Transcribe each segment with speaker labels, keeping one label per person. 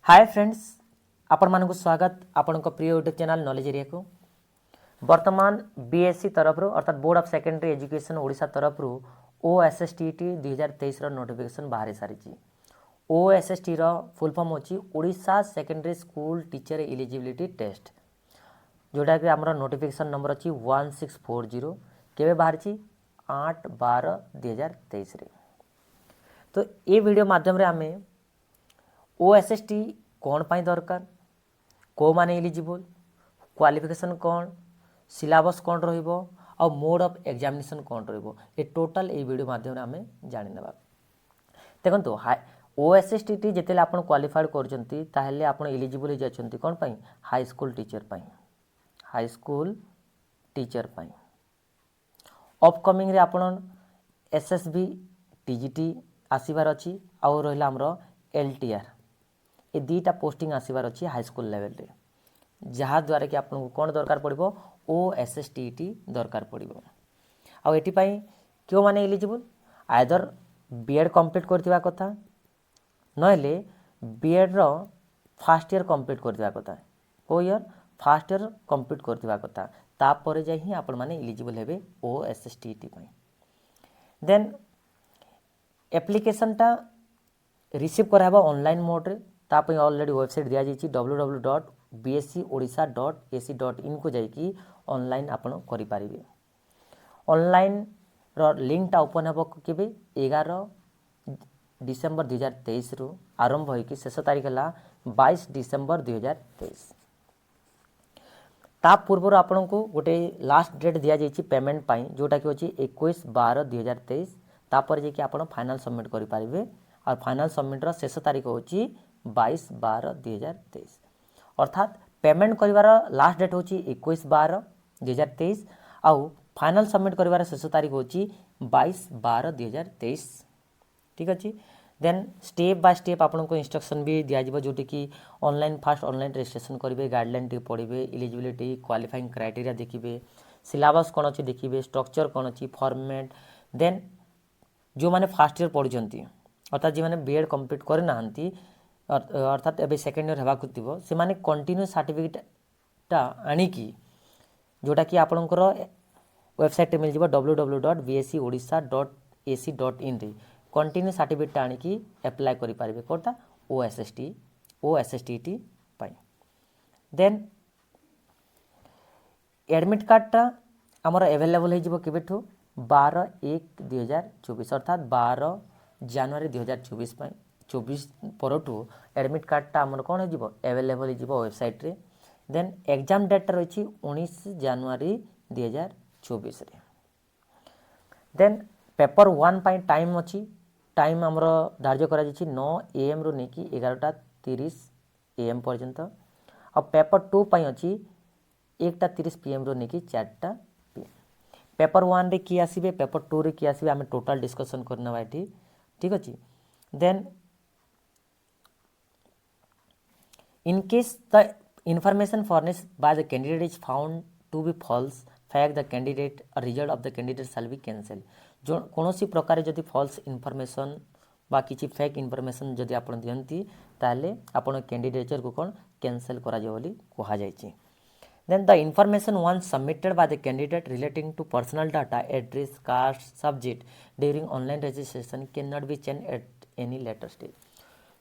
Speaker 1: Hi friends, आपण मानक स्वागत आपण प्रिय यूट्यूब चैनल नॉलेज एरिया को। वर्तमान बीएससी तरफ अर्थात board of secondary education Odisha तरफ ओएसएसटीटी 2023 नोटिफिकेशन बाहर सारी। ओएसएसटी फुल फॉर्म होची Odisha secondary school teacher eligibility test, जोटा कि आमर नोटिफिकेशन नंबर अच्छी 1640 केवे बाहर 8/12/2023। तो ये वीडियो माध्यम रे आमे ओएसएसटी कौन पाई दरकार, को माने एलिजिबल, क्वालिफिकेशन कौन, सिलेबस कौन रहिबो और मोड ऑफ एग्जामिनेशन कौन रहिबो, ये टोटल ये वीडियो माध्यम आमे जानि नेबा। देखंतु ओएसएसटी जेतेले आपण क्वालिफाइड करजंती ताहेले आपण एलिजिबल हो जाचंती कौन पाई, हाई स्कूल टीचर पाई, हाई स्कूल टीचर पाई। अपकमिंग रे आपण एसएसबी टीजीटी आसीबार अछि और रहला हमरो एलटीआर, ये दुईटा पोस्टिंग आसबार अच्छी हाई स्कूल लेवल रे, जहाँ द्वारा कि आपको कौन दरकार पड़ो, ओएसएसटीटी दरकार पड़ो। आउ एटी पाई क्यों माने एलिजिबल, आइदर बीएड कंप्लीट करथिबा कथा नहले BEd row first year complete करथिबा कथा, को ईयर फर्स्ट ईयर कंप्लीट करथिबा कथा, तापर जाय ही आपण माने एलिजिबल हेबे ओएसएसटीटी पाई। देन एप्लिकेशन टा रिसीव कराबा ऑनलाइन मोड रे, तापई ऑलरेडी वेबसाइट दिया जाइए www.bscodisha.ac.in को जाइए ऑनलाइन आपण करि पारिबे। ऑनलाइन रो लिंक टा ओपन हेबो केबे 11 डिसेंबर 2023 रु आरंभ होई कि शेष तारीख हला 22 डिसेंबर 2023। ता पूर्व आपण को गोटे लास्ट डेट दिया जाइए पेमेंट पाई, जोटा कि होची 21/12/2023। तापर जे कि आपण फाइनल सबमिट करि पारिबे और फाइनल सबमिट रो शेष तारीख होची 22/12/2023। अर्थात पेमेंट करिवार लास्ट डेट होची 21/12/2023 आउ फाइनल सबमिट करिवार शेष तारीख होची 22/12/2023। ठीक अछि। देन स्टेप बाय स्टेप आपन को इंस्ट्रक्शन भी दिया जिवो, जोटी कि ऑनलाइन फास्ट ऑनलाइन रजिस्ट्रेशन करिवे, गाइडलाइन टी पढिबे, एलिजिबिलिटी क्वालिफाइंग क्राइटेरिया देखिबे, सिलेबस कोन अछि देखिबे, स्ट्रक्चर कोन अछि, फॉर्मेट। देन जो माने फर्स्ट ईयर पढिचंती अर्थात जे माने बीएड कंप्लीट करे नाहंती अर्थात एबे सेकेंड ईयर हेबाक थिबो, से माने कंटिन्यू सर्टिफिकेटटा आनी कि जोटा कि आपनकर वेबसाइट मिल जिवो www.bscodisha.ac.in रे कंटिन्यू सर्टिफिकेटटा आनी कि अप्लाई करि पारिबे कोटा ओएसएसटीटी पाई। देन एडमिट कार्डटा हमर अवेलेबल हे जिवो केबेठो 12/1/2024 अर्थात 12 जनवरी 2024 पाई 24 परठू एडमिट कार्डटा हमर कोन हे जिवो अवेलेबल हे जिवो वेबसाइट रे। देन एग्जाम डेट रहिछि 19 जनवरी 2024 रे। देन पेपर 1 पाई टाइम अछि, टाइम हमर धार्य करा जिछि 9 AM रु नेकी 11:30 AM पर्यंत। और पेपर 2 पाई अछि 1:30 PM रु नेकी 4टा PM। पेपर 1 रे की आसीबे, पेपर 2 रे की आसीबे, हमें टोटल डिस्कशन करना बाइठी। ठीक अछि। Then in case the information furnished by the candidate is found to be false, fact the candidate or result of the candidate shall be cancelled। जो कोनोसी प्रकार जदि फॉल्स इनफॉरमेशन बा किछि फेक इनफॉरमेशन जदि आपण दियंती ताले आपण कैंडिडेचर को कोन कैंसिल करा जे बोली कहा जायछि। Then the information once submitted by the candidate relating to personal data, address, caste, subject during online registration cannot be changed at any later stage।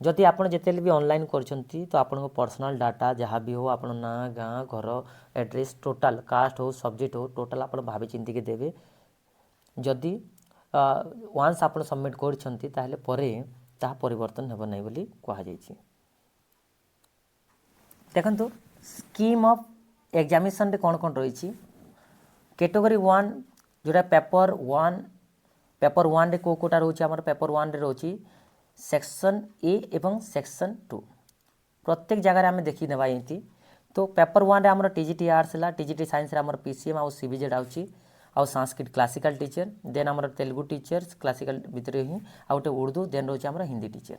Speaker 1: जदि आपण जेतेले भी ऑनलाइन करछंती तो आपण को पर्सनल डाटा जहाँ भी हो, आपण ना गाँ घर एड्रेस टोटल कास्ट हो सब्जेक्ट हो टोटल आपण भाबी चिंती के देबे। जदि वांस आपण सबमिट करछंती ताहले परे ता परिवर्तन हेबो नै बोली कहा जायछि। देखंतु स्कीम ऑफ एग्जामिनेशन रे कोन कोन रहिछि। कैटेगरी 1 जोटा पेपर 1 रे को कोटा रहउछि, हमर पेपर 1 रे रहउछि सेक्शन ए एवं सेक्शन 2 प्रत्येक जगह आम देखी नेबा एंती। तो पेपर 1 रे हमर टीजीटी आर्ट्स ला, टीजीटी साइंस रे हमर पीसीएम आउ सीबीजेड आउछि, आउ संस्कृत क्लासिकल टीचर, देन हमर तेलुगु टीचर्स क्लासिकल भितरे ही आउटे उर्दू, देन रहउछि हमर हिंदी टीचर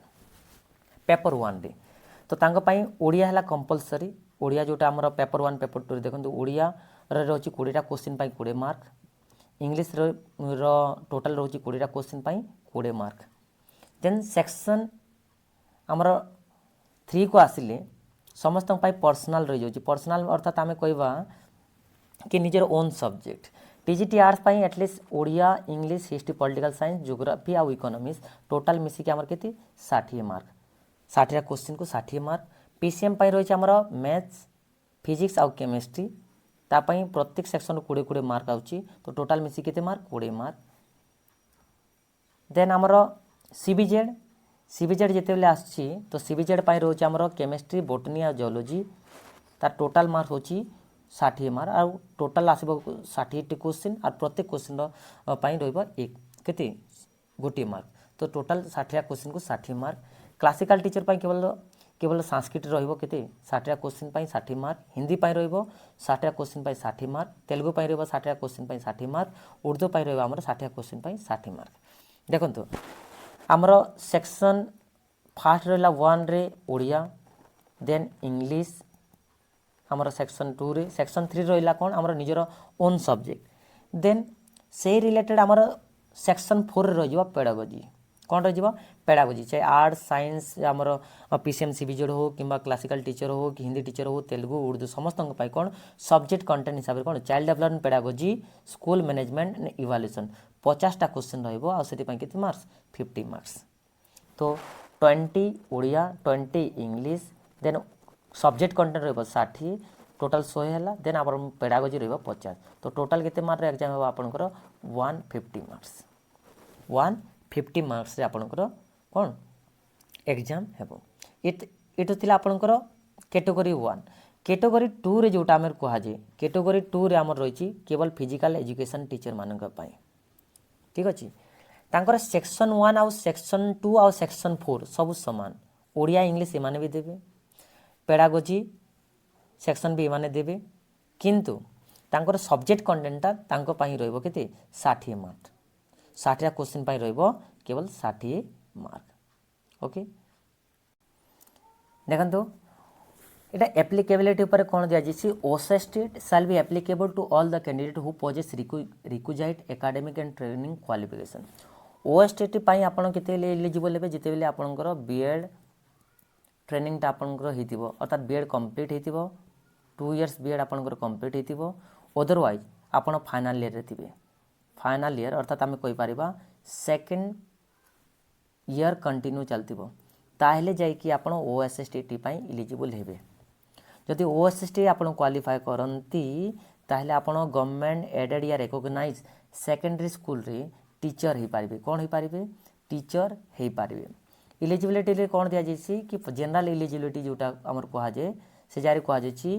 Speaker 1: पेपर 1 रे। तो तांग पई ओडिया हला कंपलसरी, ओडिया जोटा हमर पेपर 1 पेपर 2 रे देखंतु ओडिया रे रहउछि 20 टा क्वेश्चन पई 20 मार्क, इंग्लिश रो टोटल रहउछि 20 टा क्वेश्चन पई 20 मार्क। देन सेक्शन हमर थ्री को आसिले समस्त पर्सनाल रही जाऊँ पर्सनाल अर्थात आम कहवा कि निजर ओन सब्जेक्ट टीजीटी आर्ट्स पाई at least Odia English history political science geography आउ इकोनॉमिक्स टोटाल मिसिक आमर केते 60 मार्क 60 क्वेश्चन को 60 मार्क पीसीएम पाई रही आमर मैथ्स फिजिक्स आउ केमिस्ट्री तापाई प्रत्येक सेक्शन 20 मार्क आउची तो टोटाल मिसिक केते मार्क 20 मार्क देन आमर सीबीजेड सीबीजेड जिते बेले आसची तो सीबीजेड पाई रही आमर केमिस्ट्री बोटनी आ जियोलॉजी तार टोटाल मार्क होची 60 मार्क आउ टोटाल आसब 60 क्वेश्चन और प्रत्येक क्वेश्चन एक केते गोटे मार्क तो टोटाल 60 क्वेश्चन को 60 मार्क क्लासिकल टीचर पाई केवल केवल संस्कृत रहिबो केते 60 क्वेश्चन पाई 60 मार्क हिंदी पाई रहिबो 60 क्वेश्चन पाई 60 मार्क तेलुगु पाई रहिबो 60 क्वेश्चन पाई 60 मार्क उर्दू पाई रहिबो हमर 60 क्वेश्चन पाई 60 मार्क देखंतु हमर सेक्शन फर्स्ट रहला 1 रे ओडिया देन इंग्लिश आमर सेक्शन 2 रे सेक्शन 3 रहिला कोन आमर निजर ओन सब्जेक्ट देन से रिलेटेड आमर सेक्शन 4 रे रहिबो पेडागोजी कौन रही पेडागोजी चाहे आर्ट्स साइंस आमर पीसीएम सीबीजेड हो कि क्लासिकल टीचर हो कि हिंदी टीचर हो तेलुगु उर्दू समस्त कौन सब्जेक्ट कंटेंट हिसाब से कौन child development pedagogy school management and evaluation 50टा क्वेश्चन रही मार्क्स 50 मार्क्स तो 20 Odia 20 English then subject content रही 60 टोटाल 100 है देन आप पेडागोजी रही 50 तो टोटाल केते मार्क एग्जाम हो आपनकर 150 मार्क्स 150 मार्क्स रे आपनकर कौन एग्जाम हेबो एट थिला आपनकर कैटेगरी 1 कैटेगरी 2 रे जोटा आमर कहा जे कैटेगरी 2 रे आमर रही केवल फिजिकल एजुकेशन टीचर मानक पाई ठीक अछि तांकर सेक्शन 1 आउ सेक्शन 2 आउ सेक्शन 4 सब समान ओडिया इंग्लिश एमाने भी देबे पेडागोजी सेक्शन भी एमाने देबे किंतु तांकर सब्जेक्ट कंटेंटटा तांको पाई रहइबो केते 60 मार्क 60 क्वेश्चन पाई रहइबो केवल 60 मार्क ओके देखंतु एटा एप्लीकेबिलिटी ऊपर कोन दिया जिसी OSST shall be applicable to all the candidate who possess requisite academic and training qualification OST पाई आपण केते एलिजिबल हेबे जिते बेले आपणकर बीएड ट्रेनिंग टा आपणकर हेतिबो अर्थात बीएड कंप्लीट हेतिबो 2 इयर्स बीएड आपणकर कंप्लीट हेतिबो अदरवाइज आपण फाइनल ईयर रे थिबे फाइनल ईयर अर्थात आम कहि परिबा सेकंड ईयर कंटिन्यू चलतिबो ताहेले जाय कि आपण ओएसएसटी पाई एलिजिबल हेबे जदि ओएसएसटी आपण क्वालिफाई करंती ताहेले आपण गवर्नमेंट एडेड या रिकॉग्नाइज सेकेंडरी स्कूल रे टीचर हे पारिबे कोन हे पारिबे टीचर हे पारिबे एलिजिबिलिटी रे कोन दिया जैसी कि जनरल एलिजिबिलिटी जोटा हमर कहा जे से जारी कहा जेछि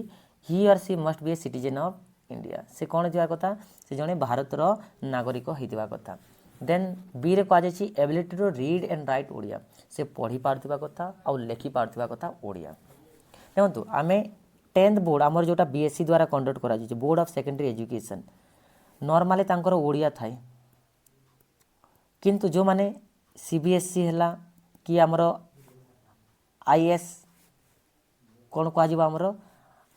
Speaker 1: he or she must be a citizen of India से कोन दिया कथा से जने भारत रो नागरिक हेतिबा कथा देन बी रे कहा जेछि ability to read and write Odia से पढ़ी पारथिबा कथा और लेखि पारथिबा कथा ओडिया देखंतु आमे 10th बोर्ड आमर जोटा बीएससी द्वारा कंडक्ट करा जेछि board of secondary education normally तांकर ओडिया थाए किंतु जो माने सीबीएसई हला कि आमर आईएस कौन कह आमर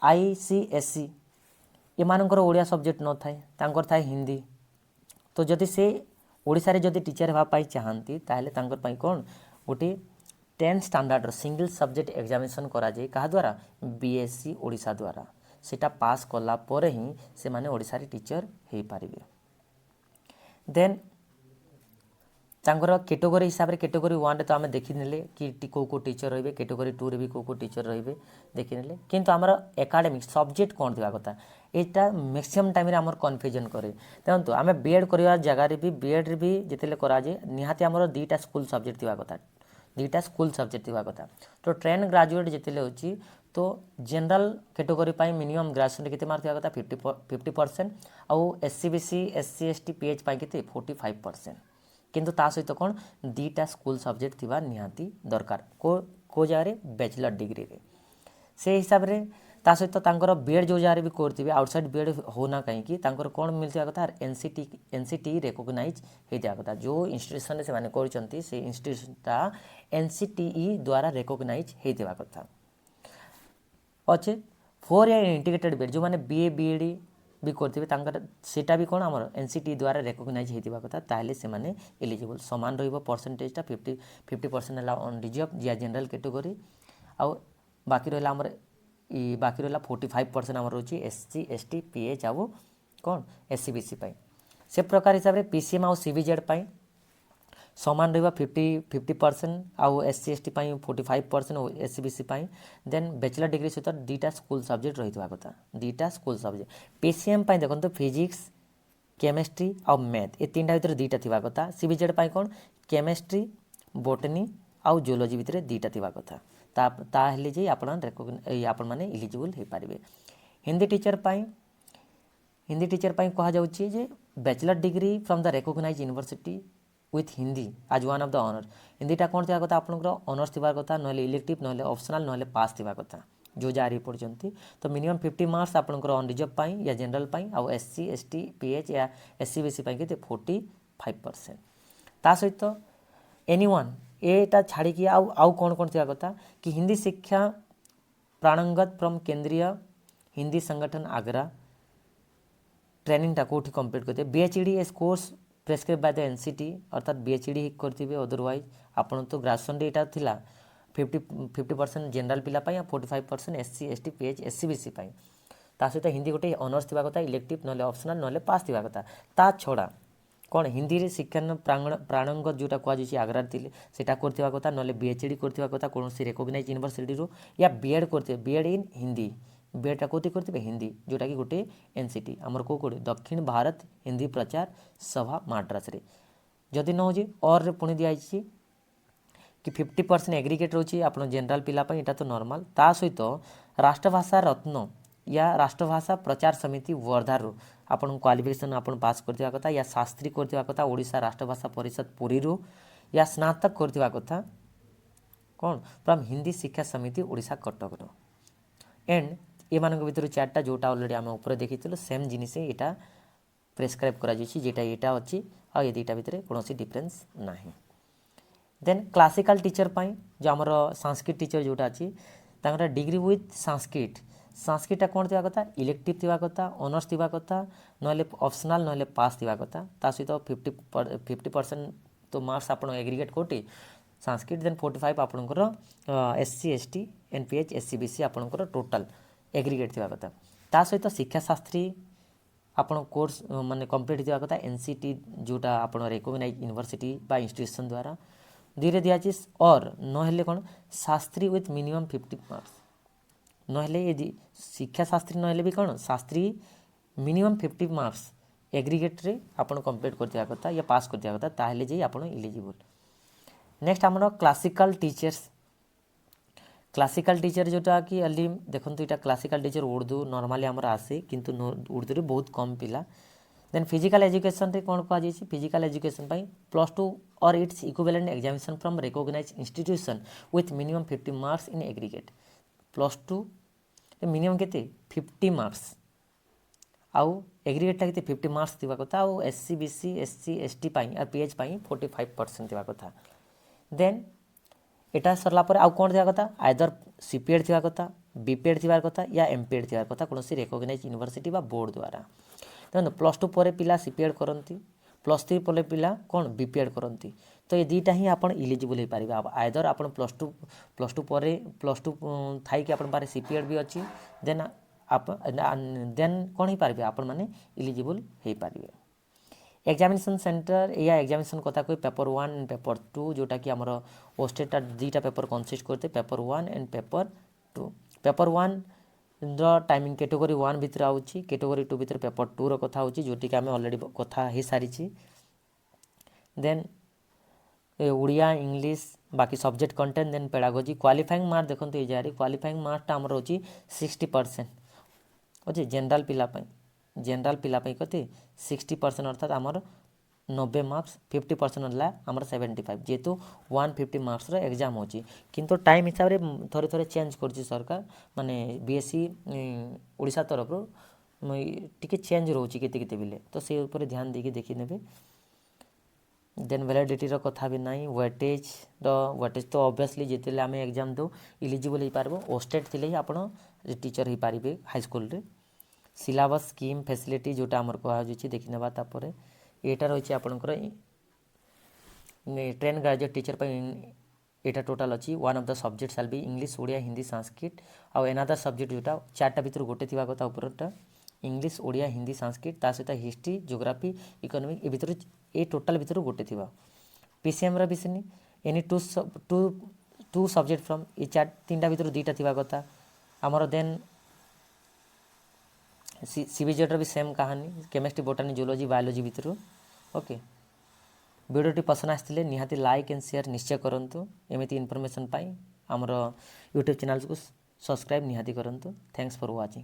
Speaker 1: आईसीएसई एमानकर ओडिया सब्जेक्ट न थाए तांकर थाए हिंदी तो जदि से ओडिसा रे जदि टीचर हेबा पाई चाहंती ताहले तांकर पाई कोन गोटे 10 स्टैंडर्ड सिंगल सब्जेक्ट एग्जामिनेशन करा जाए कहा द्वारा बीएससी ओडिसा द्वारा सेटा पास कला परे ही से माने ओडिसा रे टीचर हे पारिबे देन तांकर कैटेगरी हिसाब रे कैटेगरी 1 रे तो आमे देखि नेले कि को टीचर रहिबे कैटेगरी 2 रे भी को टीचर रहिबे देखि नेले किंतु हमर एकेडमिक सब्जेक्ट कोन दिबा कथा एटा मैक्सिमम टाइम रे हमर कन्फ्यूजन करे देखंतु आमे बीएड करिया जगह रे भी बीएड रे भी जेतेले करा जे निहाती हमर दुईटा स्कूल सब्जेक्ट दिबा कथा दुईटा स्कूल सब्जेक्ट दिबा कथा तो ट्रेन ग्रेजुएट जेतेले होची तो जनरल कैटेगरी पाई मिनिमम ग्रेजुएशन केते मार्क दिबा कथा 50% आउ एससीबीसी एससी एसटी पीएच पाई केते 45% किंतु ता सहित कोन दीटा स्कूल सब्जेक्ट थिबा निहाती दरकार को जारे बैचलर डिग्री रे से हिसाब रे ता सहित तांकर बीएड जो जारे भी करथिबे आउटसाइड बीएड होना काहे कि तांकर कोन मिलथिबा कथा एनसीटी रिकॉग्नाइज हेतिया कथा जो इंस्टीट्यूशन से माने करचंती से इंस्टीट्यूशन ता एनसीटीई द्वारा रिकॉग्नाइज हेतिबा कथा अच्छे 4 ईयर इंटीग्रेटेड बीएड जो माने बीए बीएडी भी करथिबे तांकर सेटा भी कोन हमर एनसीटी द्वारा रिकॉग्नाइज हेतिबा कथा ताहले से माने एलिजिबल समान रहइबो परसेंटेज ता 50% हला ऑन रिजर्व या जनरल कैटेगरी आउ बाकी रहा आमर बाकी रहा 45% आमर रोचे SC ST PH आउ कौन SC BC से प्रकार हिसाब से PCM आउ CBZ समान रहा 50% आउ SC ST 45% और SC BC then bachelor degree सहित दुईटा स्कूल सब्जेक्ट रही कथा दुईटा स्कूल सब्जेक्ट PCM देखो फिजिक्स केमिस्ट्री और मैथ ये तीन भितर दुईटा थी कथा CBZ कौन केमिस्ट्री बोटनी आउ जियोलॉजी भितर दुईटा थी कथा ताहले जे आपण मैंने इलिजिबल हो पारे। हिंदी टीचर कह जाउछि जे bachelor degree from the recognised university with Hindi as one of the honour हिंदीटा कौन थी कथा आपंकर ऑनर्स थी कथा ना इलेक्टिव ना ऑप्शनल ना पास थी कथा जो जारी पढ़ुंट तो मिनिमम 50 मार्क्स आपंकर ऑन रिजर्व या जनरल आउ SC ST PH या SC BC के 45%। ता सहित एनीवन एटा छाड़ी आउ कौन कौन थी कथा कि हिंदी शिक्षा प्राणंगत फ्रॉम केंद्रीय हिंदी संगठन आगरा ट्रेनिंगटा कौटी कंप्लीट करते BHED S course prescribe by the NCT अर्थात BHED करते अदरवाइज आपन तो ग्रेजुएशन यहाँ थिला 50% जनरल पिला 45% SC ST PH SC BC ता सहित हिंदी गोटे ऑनर्स थी कथा इलेक्टिव ना ऑप्शनल ना पास थी कथा ता छड़ा कौन हिंदी रे शिक्षण प्राणंगत जोटा कहुच्छे आग्रा थे सेटा करथिबा कथा ना BHED करथिबा कथा कौन रिकॉग्नाइज्ड यूनिवर्सिटी रो या B.Ed करते B.Ed इन हिंदी B.Ed कौटी करते हिंदी जोटा कि गोटे NCT आमर कौ कौटे दक्षिण भारत हिंदी प्रचार सभा मद्रास रे जदि न हो और पुणी दिखाई कि 50% एग्रीगेट रोचे आप जनरल पिला यहाँ तो नॉर्मल ता सहित राष्ट्रभाषा रत्न या राष्ट्रभाषा प्रचार समिति वर्धारू आपन क्वालिफिकेशन आपन पास करथिबा कथा या शास्त्री करथिबा कथा ओडिशा राष्ट्रभाषा परिषद पुरी रू या स्नातक करथिबा कथा कौन फ्रॉम हिंदी शिक्षा समिति ओडिशा कटक रो एंड ये मान भर चार्टा जोटा अलरेडी आम ऊपर देखी सेम जिनिस यहाँ प्रेस्क्राइब करा जेटा यहाँ अच्छी आ ये दुईटा भितर कौन डिफरेन्स ना। देन क्लासिकल टीचर जो आमर संस्कृत टीचर जोटा अच्छी डिग्री विथ संस्कृतटा कौन थी कथा इलेक्टिव थी कथा ऑनर्स थी कथा ना ऑप्शनल ना पास थी कथा ता सहित 50% तो मार्क्स आप एग्रीगेट कोटी संस्कृत देन 45 आपंकर SC ST and PH SC BC आपंकर टोटाल एग्रीगेट थी कथा ता सहित शिक्षा शास्त्री आपण कोर्स माने कंप्लीट थी कथा NCT जोटा आप रिकॉग्नाइज्ड यूनिवर्सिटी बा इंस्टीट्यूशन द्वारा धीरे दिखाई और नहेले कौन शास्त्री विथ मिनिमम 50 मार्क्स नहेले यदि शिक्षा शास्त्री नहेले भी कौन शास्त्री मिनिमम 50 मार्क्स एग्रीगेट रे आपण कंप्लीट करथिबा कथा या पास करथिबा कथा ताहेले जे आपण इलिजिबल। नेक्स्ट आमर क्लासिकल टीचर जोटा कि अली देखंतु इटा क्लासिकल टीचर उर्दू नॉर्मली आमर आसे किंतु उर्दू रे बहुत कम पिला। देन फिजिकल एजुकेशन रे कौन कह जाइए फिजिकल एजुकेशन +2 और its equivalent examination from recognised institution with minimum 50 marks in aggregate +2 minimum केते 50 मार्क्स आउ एग्रीगेटा के 50 मार्क्स थी कथा आउ SC BC SC ST और PH 45% थी कथा। देन एटा सरला पर आउ कौन थी कथा आइदर CPED थी कथा BPED थी कथा या MPED थी कथा कौन रिकॉग्नाइज्ड यूनिवर्सिटी बा बोर्ड द्वारा देखो +2 पर पिला CPED करती +3 पर पिला कौन BPED करती तो ये दुईटा ही आप इलिजिबल हो पारे आइदर आप +2 थाई कि आप CPED भी अच्छी देन कौन हो पारे आप इलिजिबल हो पारे। एग्जामिनेशन सेंटर या एग्जामिनेशन कथा कोई पेपर 1 एंड पेपर 2 जोटा कि आमर ओस्टेटा दुईटा पेपर कंसिस्ट करते paper 1 and paper 2 paper 1 timing category 1 भितर आउची कैटेगरी 2 भितर पेपर 2 रो कथा होची जोटी कि आमे ऑलरेडी कथा हे सारी। देन उड़िया इंग्लिश बाकी subject content then pedagogy qualifying mark देखो ये जारी क्वालिफाइंग मार्कटा आमर होची 60% अच्छे जनरल पिला कते 60% अर्थात आमर 90 मार्क्स 50% है आमर 75 जेहेतु 150 मार्क्स रो एग्जाम होची किंतु टाइम हिसाब रे थोड़े थोड़े चेंज करची सरकार माने BSc ओडिशा तरफ रो टिके चेंज रोची केते केते बिले तो से ऊपर ध्यान देके देखि नेबे। देन वैलिडिटी रो कथा भी नहीं वेटेज तो ऑब्वियसली जितले आमे एग्जाम दो इलिजिबल हो पारबो ओस्टेट थिले ही आपण टीचर हो पारिबे हाई स्कूल रे। सिलेबस स्कीम फैसिलिटी जोटा आमर कहा जायछि देखि नेबा तापर एटा रहिछि आपनकर ट्रेन ग्रेजुएट टीचर पर एटा टोटाल अच्छी one of the subject shall be English Odia Hindi Sanskrit आउ एनादर सब्जेक्ट जोटा चार्टा भितर गोटे थिबा कथा उपरटा इंग्लिश ओडिया हिंदी संस्कृत ता सहित हिस्ट्री ज्योग्राफी इकोनॉमिक ए भितर ए टोटाल भितर गोटे थिबा पीसीएम रा बिसनी एनी टू सब्जेक्ट फ्रॉम ए चार तीनटा भितर दुईटा थिबा कथा आमर देन सीबीजेड भी सेम कहानी केमिस्ट्री बोटानी जूलॉजी बायोलॉजी भितर ओके वीडियोटी पसंद आसते निहाती लाइक एंड शेयर निश्चय करंतु एमती इनफॉरमेशन पाई आमर यूट्यूब चैनल को सब्सक्राइब निहाती करंतु थैंक्स फॉर वाचिंग।